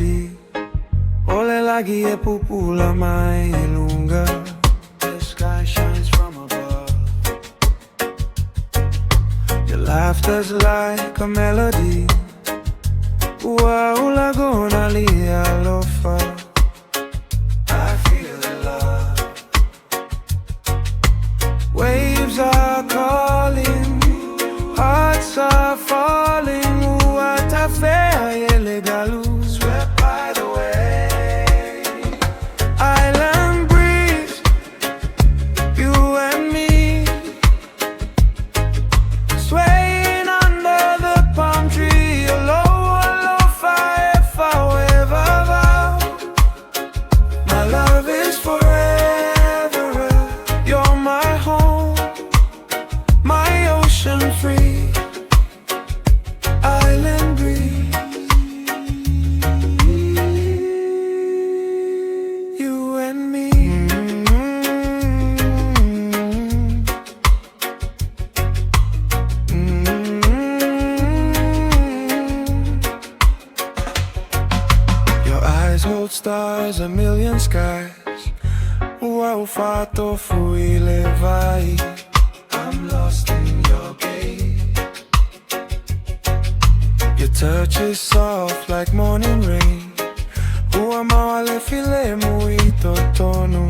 melody. Ole lagi e pupula mai lunga. The sky shines from above. Your laughter's like a melody. Wow, lagona lia lofa. I feel the love. Waves are calling, hearts are falling. What a fair legalu. Swept by the way. Island breeze, you and me, swaying under the palm tree. Aloha, fire forever vow. My love is forever. You're my home, my ocean free. Island breeze, you and me. Your eyes hold stars, a million skies. Wow, faatofu, vaai. I'm lost in your gaze. Your touch is soft like morning rain. Uamawale file muito tono.